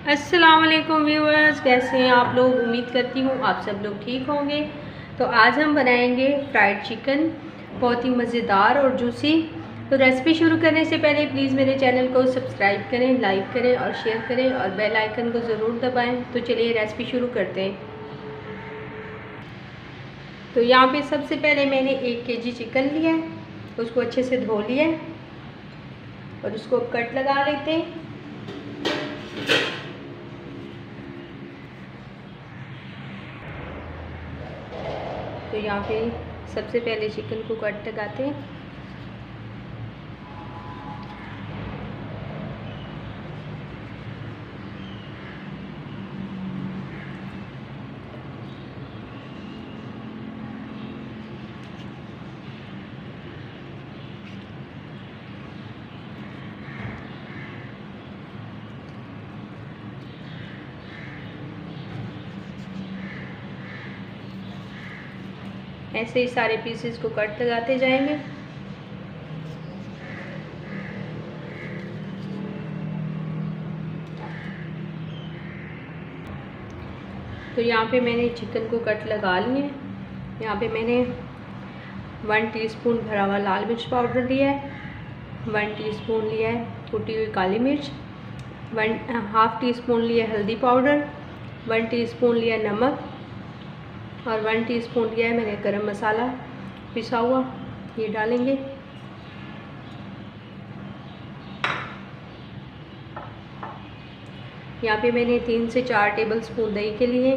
अस्सलाम वालेकुम व्यूअर्स, कैसे हैं आप लोग। उम्मीद करती हूँ आप सब लोग ठीक होंगे। तो आज हम बनाएंगे फ्राइड चिकन, बहुत ही मज़ेदार और जूसी। तो रेसिपी शुरू करने से पहले प्लीज़ मेरे चैनल को सब्सक्राइब करें, लाइक करें और शेयर करें और बेल आइकन को ज़रूर दबाएं। तो चलिए रेसिपी शुरू करते हैं। तो यहाँ पे सबसे पहले मैंने 1 केजी चिकन लिया है, उसको अच्छे से धो लिया है और उसको कट लगा लेते हैं। तो यहाँ पे सबसे पहले चिकन को कट लगाते हैं। ऐसे ही सारे पीसेस को कट लगाते जाएंगे। तो यहाँ पे मैंने चिकन को कट लगा लिए हैं। यहाँ पे मैंने 1 टीस्पून भरा हुआ लाल मिर्च पाउडर लिया है, 1 टीस्पून लिया है कुटी हुई काली मिर्च, 1/2 टीस्पून लिया हल्दी पाउडर, 1 टीस्पून लिया नमक और 1 टीस्पून लिया है मैंने गरम मसाला पिसा हुआ, ये डालेंगे। यहाँ पे मैंने 3 से 4 टेबलस्पून दही के लिए,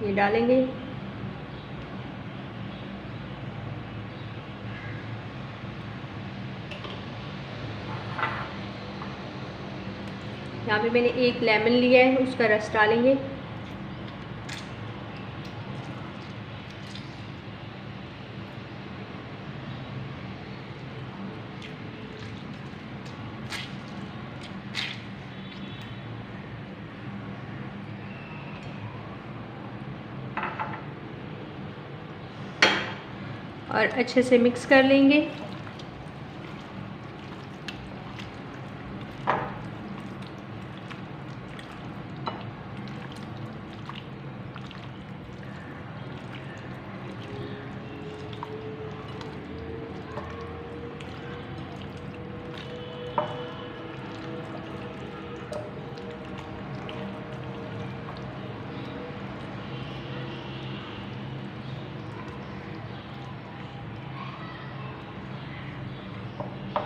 ये डालेंगे। यहाँ पे मैंने 1 लेमन लिया है, उसका रस डालेंगे। और अच्छे से मिक्स कर लेंगे।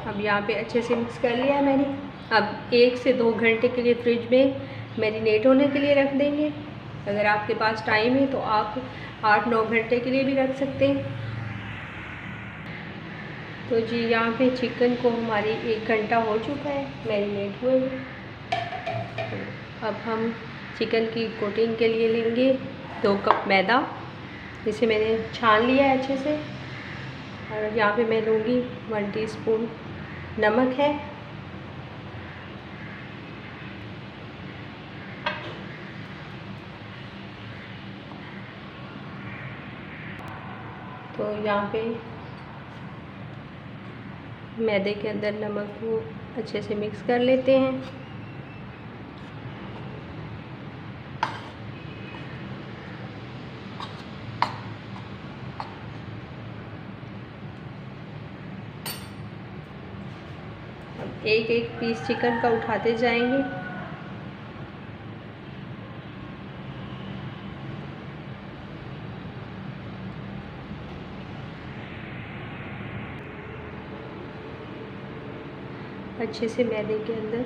अब यहाँ पे अच्छे से मिक्स कर लिया है मैंने। अब 1 से 2 घंटे के लिए फ्रिज में मैरिनेट होने के लिए रख देंगे। अगर आपके पास टाइम है तो आप 8-9 घंटे के लिए भी रख सकते हैं। तो जी यहाँ पे चिकन को हमारी 1 घंटा हो चुका है मैरिनेट हुए हुए। अब हम चिकन की कोटिंग के लिए लेंगे 2 कप मैदा, जिसे मैंने छान लिया है अच्छे से। और यहाँ पे मैं लूँगी 1 टीस्पून नमक है, तो यहाँ पे मैदे के अंदर नमक को अच्छे से मिक्स कर लेते हैं। अब एक पीस चिकन का उठाते जाएंगे। अच्छे से मैदे के अंदर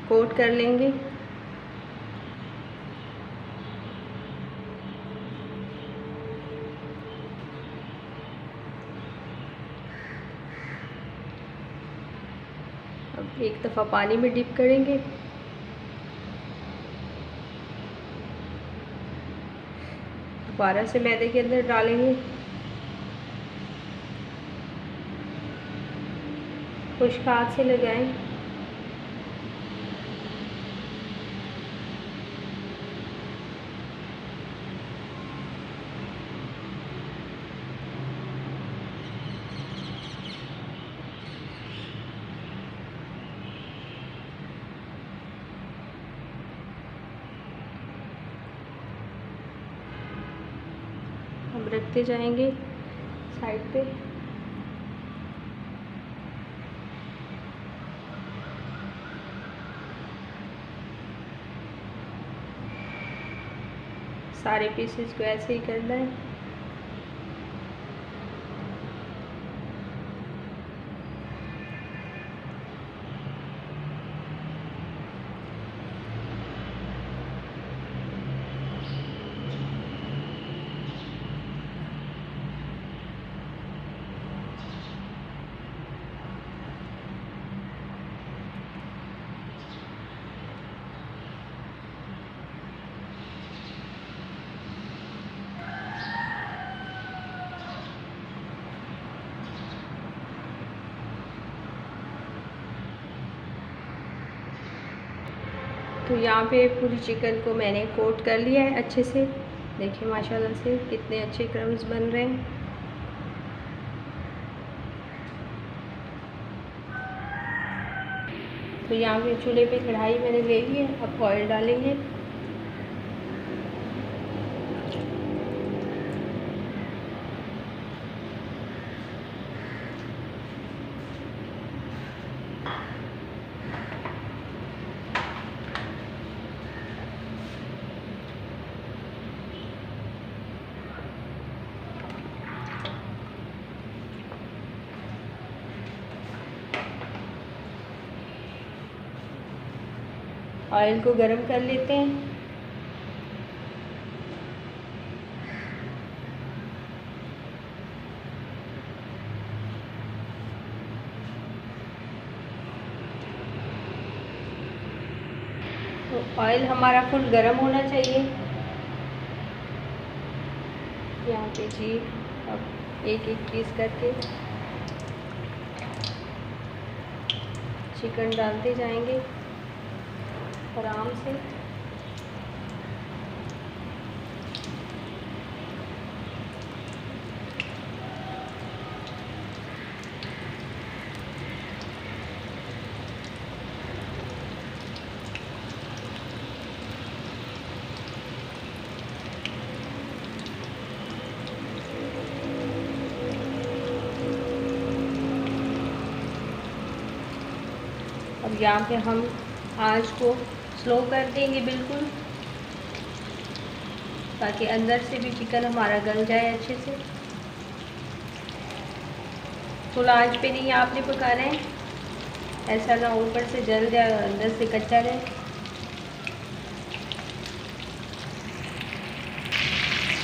कोट कर लेंगे। अब एक दफ़ा पानी में डिप करेंगे। दोबारा से मैदे के अंदर डालेंगे। खुश्क हाथ से लगाएं। रखते जाएंगे साइड पे। सारे पीसेस को ऐसे ही करना है। तो यहाँ पे पूरी चिकन को मैंने कोट कर लिया है अच्छे से। देखिए माशाल्लाह से कितने अच्छे क्रम्स बन रहे हैं। तो यहाँ पे चूल्हे पे कढ़ाई मैंने ले ली है। अब ऑयल डालेंगे। ऑयल को गरम कर लेते हैं। तो ऑयल हमारा फुल गरम होना चाहिए। यहाँ पे जी अब एक एक पीस करके चिकन डालते जाएंगे आराम से। अब यहाँ पे हम आंच को स्लो कर देंगे बिल्कुल, ताकि अंदर से भी चिकन हमारा गल जाए अच्छे से। फुल आंच पे नहीं आपने पकाना है, ऐसा ना ऊपर से जल जाए और अंदर से कच्चा रहे।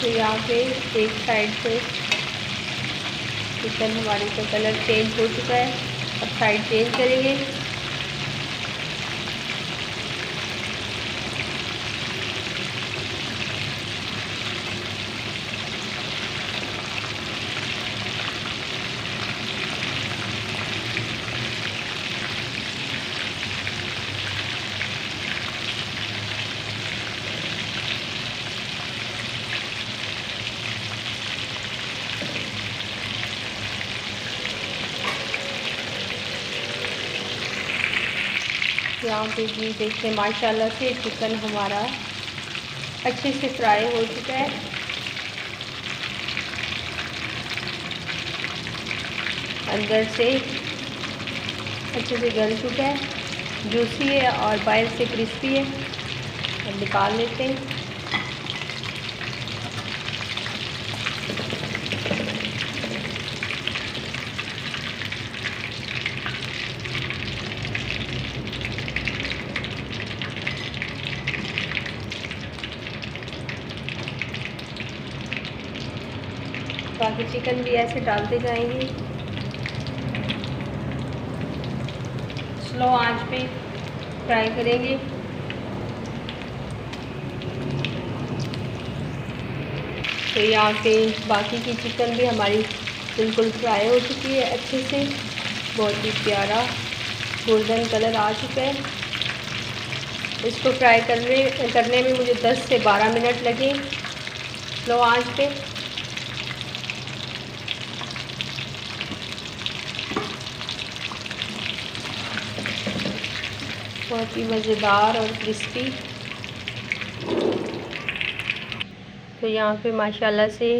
तो यहाँ पे एक साइड से चिकन हमारे का कलर चेंज हो चुका है। अब साइड चेंज करेंगे। यहाँ पे जी देखिए माशाल्लाह से चिकन हमारा अच्छे से फ्राई हो चुका है। अंदर से अच्छे से गल चुका है, जूसी है और बाहर से क्रिस्पी है। अब निकाल लेते हैं। बाकी चिकन भी ऐसे डालते जाएंगे, स्लो आंच पे फ्राई करेंगे। तो यहाँ पे बाकी की चिकन भी हमारी बिल्कुल फ्राई हो चुकी है अच्छे से। बहुत ही प्यारा गोल्डन कलर आ चुका है। इसको फ्राई करने में मुझे 10 से 12 मिनट लगे स्लो आंच पे। बहुत ही मज़ेदार और क्रिस्पी। तो यहाँ पे माशाल्लाह से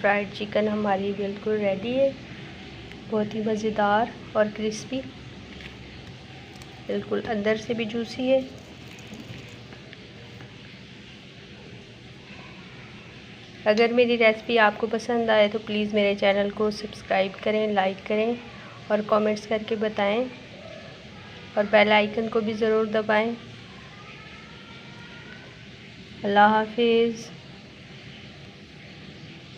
फ्राइड चिकन हमारी बिल्कुल रेडी है, बहुत ही मज़ेदार और क्रिस्पी, बिल्कुल अंदर से भी जूसी है। अगर मेरी रेसिपी आपको पसंद आए तो प्लीज़ मेरे चैनल को सब्सक्राइब करें, लाइक करें और कमेंट्स करके बताएं, और बेल आइकन को भी ज़रूर दबाएं। अल्लाह हाफिज़।